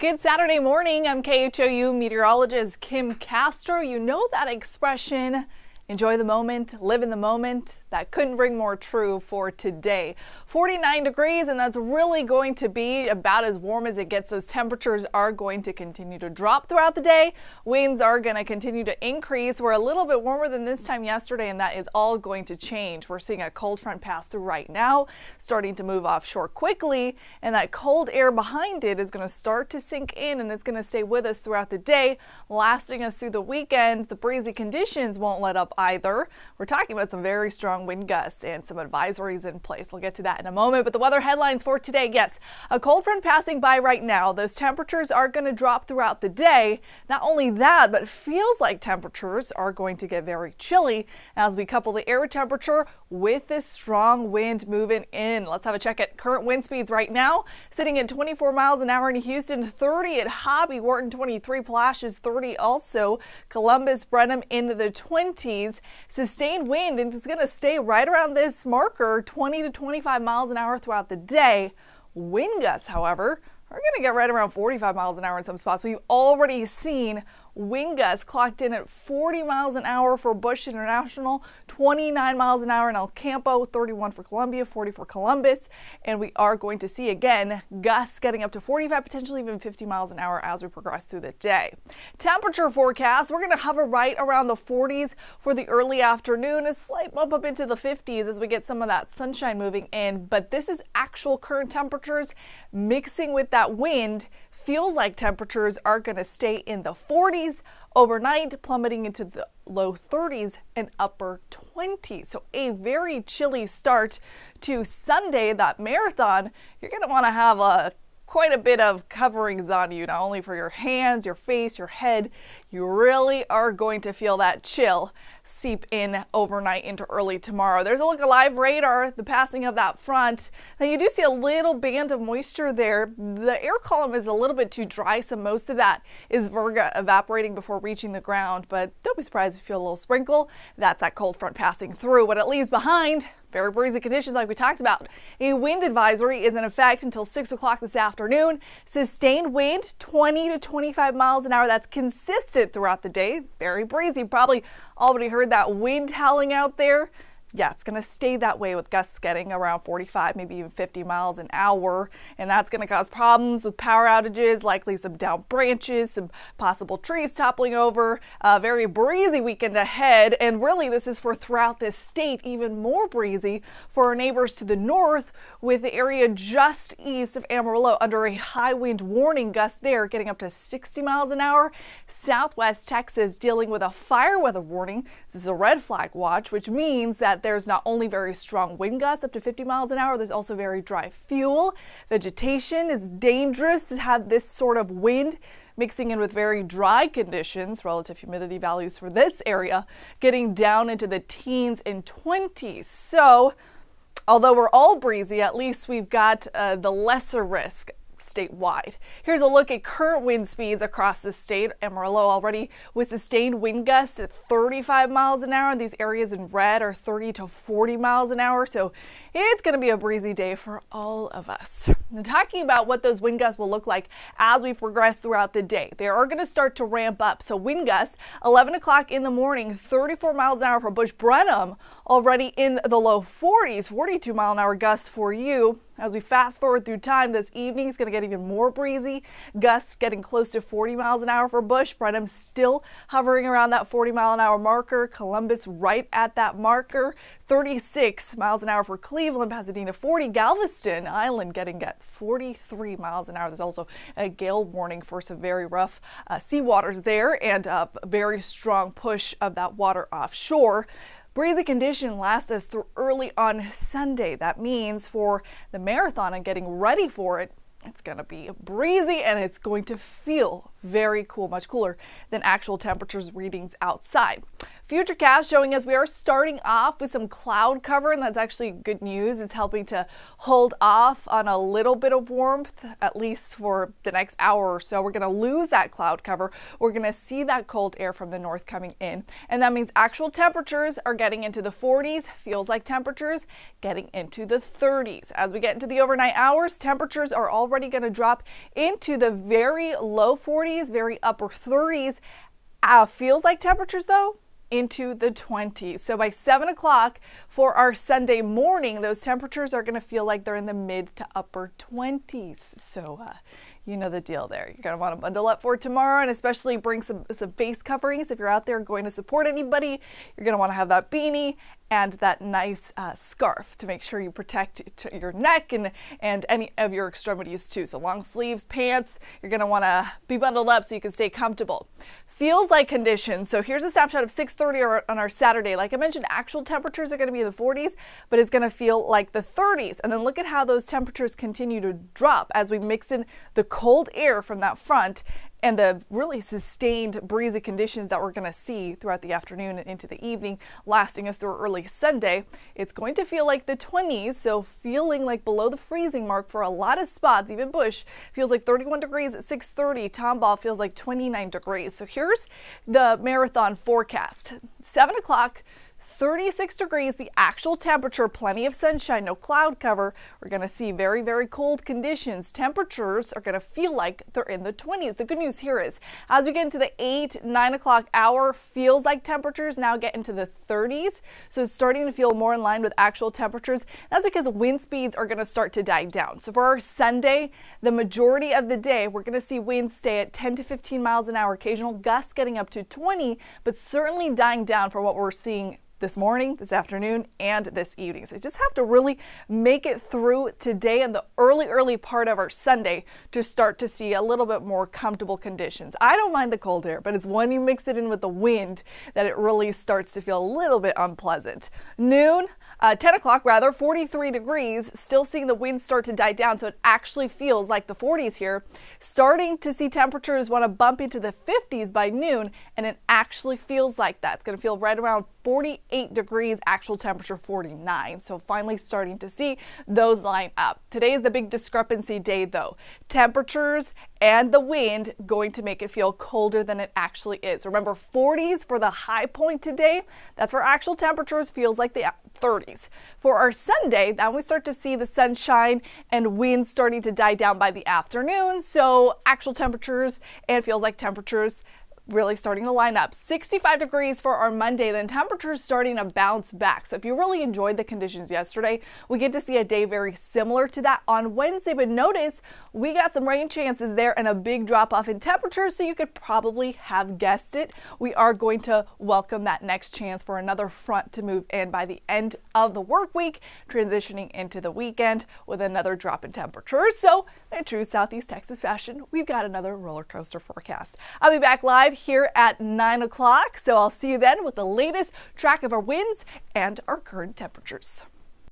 Good Saturday morning. I'm KHOU meteorologist Kim Castro. You know that expression, enjoy the moment, live in the moment. That couldn't ring more true for today. 49 degrees, and that's really going to be about as warm as it gets. Those temperatures are going to continue to drop throughout the day. Winds are going to continue to increase. We're a little bit warmer than this time yesterday, and that is all going to change. We're seeing a cold front pass through right now, starting to move offshore quickly, and that cold air behind it is going to start to sink in, and it's going to stay with us throughout the day, lasting us through the weekend. The breezy conditions won't let up either. We're talking about some very strong wind gusts and some advisories in place. We'll get to that in a moment, but the weather headlines for today, yes, a cold front passing by right now. Those temperatures are going to drop throughout the day. Not only that, but it feels like temperatures are going to get very chilly as we couple the air temperature with this strong wind moving in. Let's have a check at current wind speeds right now, sitting at 24 miles an hour in Houston, 30 at Hobby, Wharton 23, Palacios 30 also, Columbus, Brenham into the 20s. Sustained wind, and it's going to stay right around this marker, 20 to 25 miles an hour throughout the day. Wind gusts, however, are going to get right around 45 miles an hour in some spots. We've already seen wind gusts clocked in at 40 miles an hour for Bush International, 29 miles an hour in El Campo, 31 for Columbia, 40 for Columbus, and we are going to see again gusts getting up to 45, potentially even 50 miles an hour as we progress through the day. Temperature forecast, we're going to hover right around the 40s for the early afternoon, a slight bump up into the 50s as we get some of that sunshine moving in, but this is actual current temperatures mixing with that wind. Feels like temperatures are going to stay in the 40s overnight, plummeting into the low 30s and upper 20s. So a very chilly start to Sunday, that marathon. You're going to want to have quite a bit of coverings on you, not only for your hands, your face, your head. You really are going to feel that chill seep in overnight into early tomorrow. There's a look at live radar, the passing of that front. Now you do see a little band of moisture there. The air column is a little bit too dry, so most of that is evaporating before reaching the ground, but don't be surprised if you feel a little sprinkle. That's that cold front passing through. What it leaves behind, very breezy conditions like we talked about. A wind advisory is in effect until 6 o'clock this afternoon. Sustained wind, 20 to 25 miles an hour. That's consistent throughout the day. Very breezy. Probably already heard that wind howling out there. Yeah, it's going to stay that way with gusts getting around 45, maybe even 50 miles an hour. And that's going to cause problems with power outages, likely some downed branches, some possible trees toppling over. A very breezy weekend ahead. And really, this is for throughout this state, even more breezy for our neighbors to the north, with the area just east of Amarillo under a high wind warning. Gusts there getting up to 60 miles an hour. Southwest Texas dealing with a fire weather warning. This is a red flag watch, which means that there's not only very strong wind gusts up to 50 miles an hour, there's also very dry fuel. Vegetation is dangerous to have this sort of wind mixing in with very dry conditions. Relative humidity values for this area getting down into the teens and 20s. So although we're all breezy, at least we've got the lesser risk statewide. Here's a look at current wind speeds across the state. Amarillo already with sustained wind gusts at 35 miles an hour. These areas in red are 30 to 40 miles an hour. So it's going to be a breezy day for all of us. Now, talking about what those wind gusts will look like as we progress throughout the day, they are going to start to ramp up. So wind gusts, 11 o'clock in the morning, 34 miles an hour for Bush Brenham, already in the low 40s, 42 mile an hour gusts for you. As we fast forward through time, this evening is going to get even more breezy. Gusts getting close to 40 miles an hour for Bush. Brenham still hovering around that 40 mile an hour marker. Columbus right at that marker. 36 miles an hour for Cleveland. Pasadena 40. Galveston Island getting at 43 miles an hour. There's also a gale warning for some very rough sea waters there, and a very strong push of that water offshore. Breezy condition lasts us through early on Sunday. That means for the marathon and getting ready for it, it's going to be breezy and it's going to feel very cool, much cooler than actual temperatures readings outside. Futurecast showing us we are starting off with some cloud cover, and that's actually good news. It's helping to hold off on a little bit of warmth, at least for the next hour or so. We're going to lose that cloud cover. We're going to see that cold air from the north coming in, and that means actual temperatures are getting into the 40s. Feels like temperatures getting into the 30s. As we get into the overnight hours, temperatures are already going to drop into the very low 40s, very upper 30s. Feels like temperatures, though, into the 20s. So by 7 o'clock for our Sunday morning, those temperatures are going to feel like they're in the mid to upper 20s. So you know the deal there. You're going to want to bundle up for tomorrow, and especially bring some face coverings. If you're out there going to support anybody, you're going to want to have that beanie and that nice scarf to make sure you protect your neck and any of your extremities too. So long sleeves, pants, you're going to want to be bundled up so you can stay comfortable. Feels like conditions. So here's a snapshot of 6:30 on our Saturday. Like I mentioned, actual temperatures are going to be in the 40s, but it's going to feel like the 30s. And then look at how those temperatures continue to drop as we mix in the cold air from that front and the really sustained breezy conditions that we're going to see throughout the afternoon and into the evening, lasting us through early Sunday. It's going to feel like the 20s, so feeling like below the freezing mark for a lot of spots. Even Bush feels like 31 degrees at 6:30. Tomball feels like 29 degrees. So here's the marathon forecast. 7 o'clock. 36 degrees, the actual temperature, plenty of sunshine, no cloud cover. We're going to see very, very cold conditions. Temperatures are going to feel like they're in the 20s. The good news here is as we get into the 8, 9 o'clock hour, feels like temperatures now get into the 30s. So it's starting to feel more in line with actual temperatures. That's because wind speeds are going to start to die down. So for our Sunday, the majority of the day, we're going to see winds stay at 10 to 15 miles an hour, occasional gusts getting up to 20, but certainly dying down for what we're seeing this morning, this afternoon, and this evening. So you just have to really make it through today and the early part of our Sunday to start to see a little bit more comfortable conditions. I don't mind the cold air, but it's when you mix it in with the wind that it really starts to feel a little bit unpleasant. Noon, 10 o'clock rather, 43 degrees, still seeing the wind start to die down, so it actually feels like the 40s here. Starting to see temperatures want to bump into the 50s by noon, and it actually feels like that. It's going to feel right around 48 degrees, actual temperature 49. So finally starting to see those line up. Today is the big discrepancy day though. Temperatures and the wind going to make it feel colder than it actually is. Remember, 40s for the high point today. That's where actual temperatures feels like the 30s. For our Sunday, then we start to see the sunshine and wind starting to die down by the afternoon. So actual temperatures and feels like temperatures really starting to line up. 65 degrees for our Monday, then temperatures starting to bounce back. So if you really enjoyed the conditions yesterday, we get to see a day very similar to that on Wednesday. But notice we got some rain chances there and a big drop off in temperatures, so you could probably have guessed it. We are going to welcome that next chance for another front to move in by the end of the work week, transitioning into the weekend with another drop in temperatures. So in true Southeast Texas fashion, we've got another roller coaster forecast. I'll be back live here at 9 o'clock, so I'll see you then with the latest track of our winds and our current temperatures.